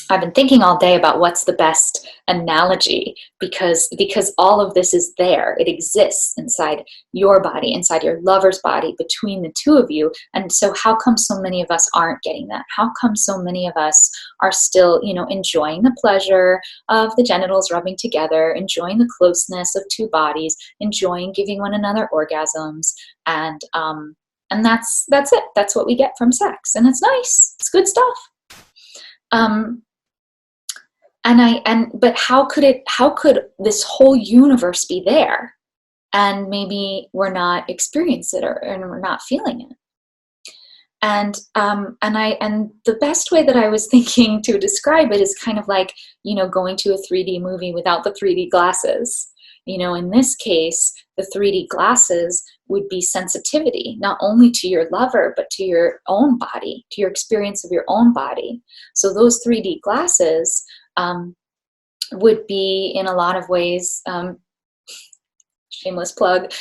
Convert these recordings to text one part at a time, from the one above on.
I've been thinking all day about what's the best analogy, because all of this is there. It exists inside your body, inside your lover's body, between the two of you. And so how come so many of us aren't getting that? How come so many of us are still, enjoying the pleasure of the genitals rubbing together, enjoying the closeness of two bodies, enjoying giving one another orgasms, and that's it. That's what we get from sex, and it's nice. It's good stuff. Um, but how could this whole universe be there, and maybe we're not experiencing it, and we're not feeling it? And the best way that I was thinking to describe it is kind of like, going to a 3D movie without the 3D glasses. In this case, the 3D glasses would be sensitivity, not only to your lover, but to your own body, to your experience of your own body. So those 3D glasses would be, in a lot of ways, shameless plug,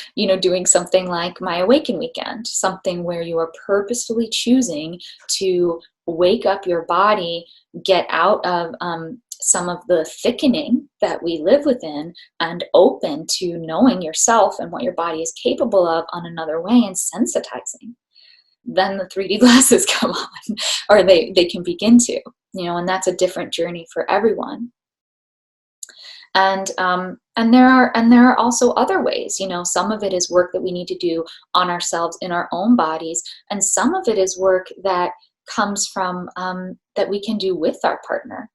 doing something like my Awaken Weekend, something where you are purposefully choosing to wake up your body, get out of some of the thickening that we live within, and open to knowing yourself and what your body is capable of on another way, and sensitizing. Then the 3D glasses come on, or they can begin to, and that's a different journey for everyone. And there are also other ways. Some of it is work that we need to do on ourselves in our own bodies, and some of it is work that comes from that we can do with our partner.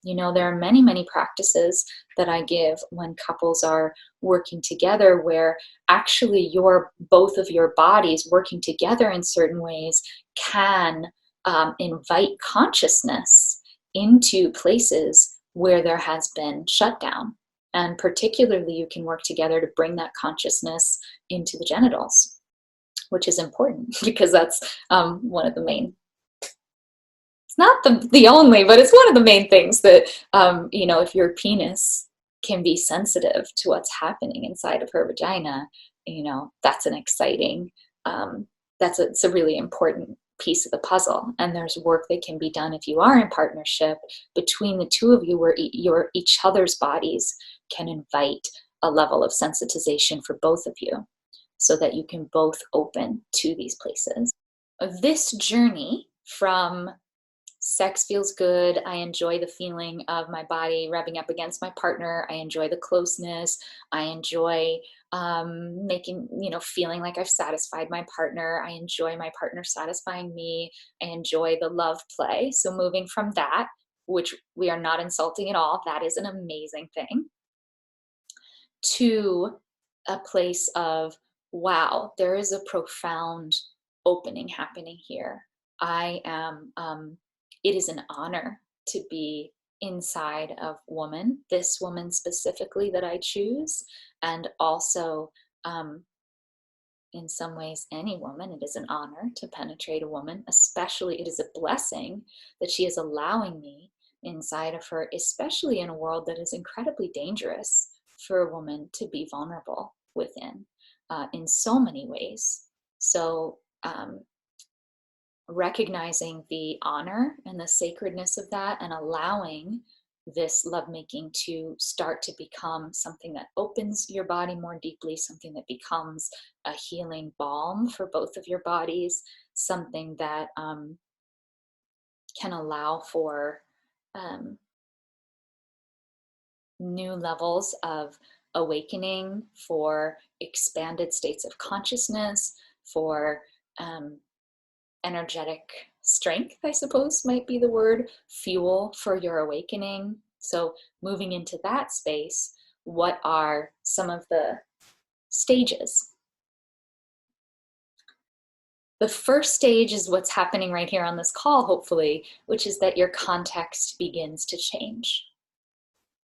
There are many, many practices that I give when couples are working together, where actually both of your bodies working together in certain ways can invite consciousness into places where there has been shutdown. And particularly, you can work together to bring that consciousness into the genitals, which is important because that's one of the main, it's not the only, but it's one of the main things that, if your penis can be sensitive to what's happening inside of her vagina, that's an exciting, it's a really important piece of the puzzle. And there's work that can be done if you are in partnership between the two of you, where each other's bodies can invite a level of sensitization for both of you, so that you can both open to these places. This journey from sex feels good, I enjoy the feeling of my body rubbing up against my partner, I enjoy the closeness, I enjoy feeling like I've satisfied my partner, I enjoy my partner satisfying me, I enjoy the love play. So moving from that, which we are not insulting at all, that is an amazing thing, to a place of, wow, there is a profound opening happening here. It is an honor to be inside of woman, this woman specifically that I choose, and also in some ways any woman. It is an honor to penetrate a woman, especially it is a blessing that she is allowing me inside of her, especially in a world that is incredibly dangerous for a woman to be vulnerable within, in so many ways. So recognizing the honor and the sacredness of that, and allowing this lovemaking to start to become something that opens your body more deeply, something that becomes a healing balm for both of your bodies, something that can allow for new levels of awakening, for expanded states of consciousness, for energetic strength, I suppose might be the word, fuel for your awakening. So moving into that space, what are some of the stages? The first stage is what's happening right here on this call, hopefully, which is that your context begins to change.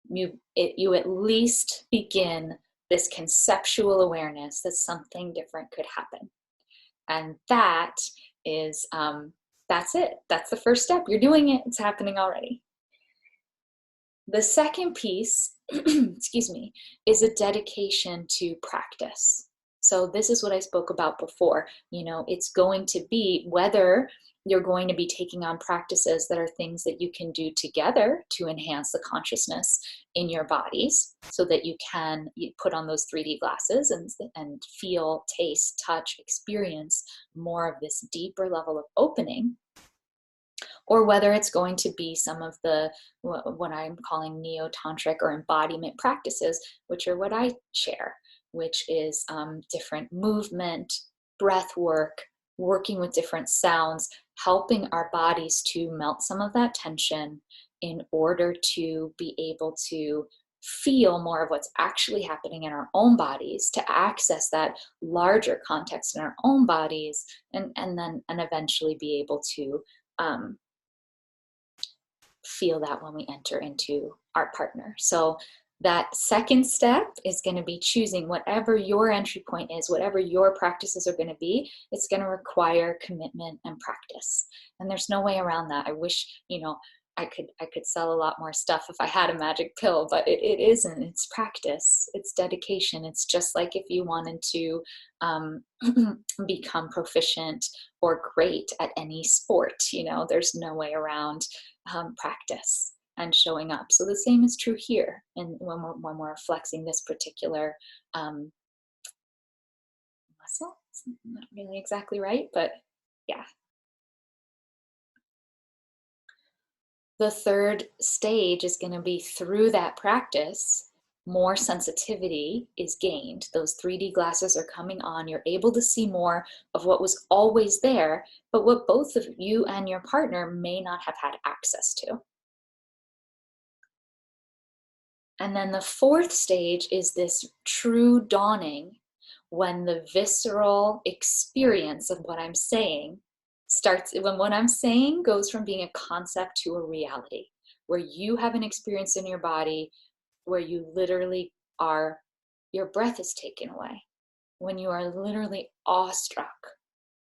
You at least begin this conceptual awareness that something different could happen. And that is, that's it. That's the first step. You're doing it. It's happening already. The second piece, excuse me, is a dedication to practice. So this is what I spoke about before. It's going to be whether you're going to be taking on practices that are things that you can do together to enhance the consciousness in your bodies so that you can put on those 3D glasses and feel, taste, touch, experience more of this deeper level of opening, or whether it's going to be some of the what I'm calling neo-tantric or embodiment practices, which are what I share, which is different movement, breath work, working with different sounds, helping our bodies to melt some of that tension in order to be able to feel more of what's actually happening in our own bodies, to access that larger context in our own bodies, and eventually be able to feel that when we enter into our partner. So that second step is going to be choosing whatever your entry point is, whatever your practices are going to be. It's going to require commitment and practice. And there's no way around that. I wish, I could sell a lot more stuff if I had a magic pill, but it isn't. It's practice. It's dedication. It's just like if you wanted to become proficient or great at any sport, there's no way around practice and showing up. So the same is true here. And when we're flexing this particular muscle, it's not really exactly right, but yeah. The third stage is going to be through that practice, more sensitivity is gained. Those 3D glasses are coming on. You're able to see more of what was always there, but what both of you and your partner may not have had access to. And then the fourth stage is this true dawning, when the visceral experience of what I'm saying starts, when what I'm saying goes from being a concept to a reality, where you have an experience in your body where you literally are, your breath is taken away, when you are literally awestruck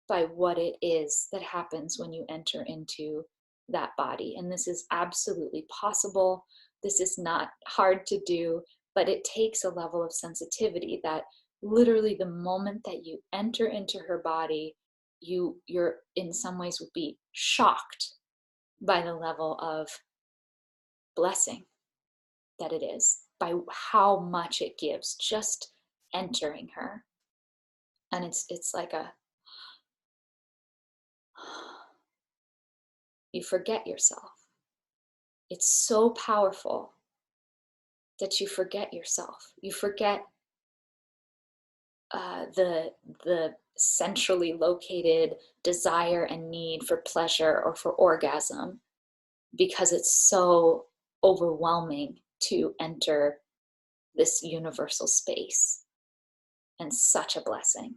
by what it is that happens when you enter into that body. And this is absolutely possible. This is not hard to do, but it takes a level of sensitivity that literally the moment that you enter into her body, you're in some ways would be shocked by the level of blessing that it is, by how much it gives just entering her. And it's like you forget yourself. It's so powerful that you forget yourself. You forget the centrally located desire and need for pleasure or for orgasm, because it's so overwhelming to enter this universal space, and such a blessing.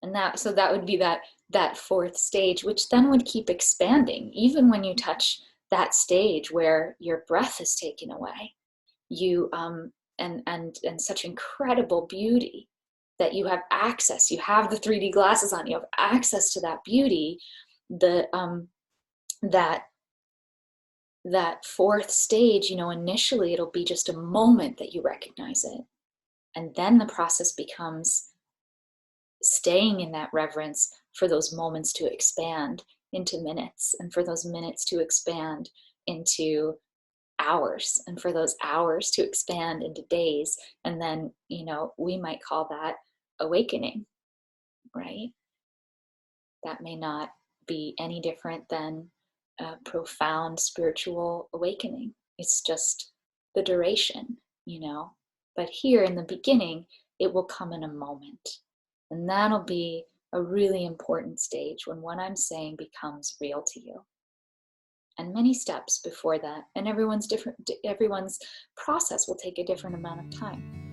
And that would be that fourth stage, which then would keep expanding even when you touch that stage where your breath is taken away. You and such incredible beauty that you have access. You have the 3D glasses on. You have access to that beauty. That fourth stage, initially it'll be just a moment that you recognize it, and then the process becomes staying in that reverence for those moments to expand into minutes, and for those minutes to expand into hours, and for those hours to expand into days. And then, we might call that awakening, right? That may not be any different than a profound spiritual awakening. It's just the duration, But here in the beginning, it will come in a moment. And that'll be a really important stage, when what I'm saying becomes real to you. And many steps before that. And everyone's process will take a different amount of time.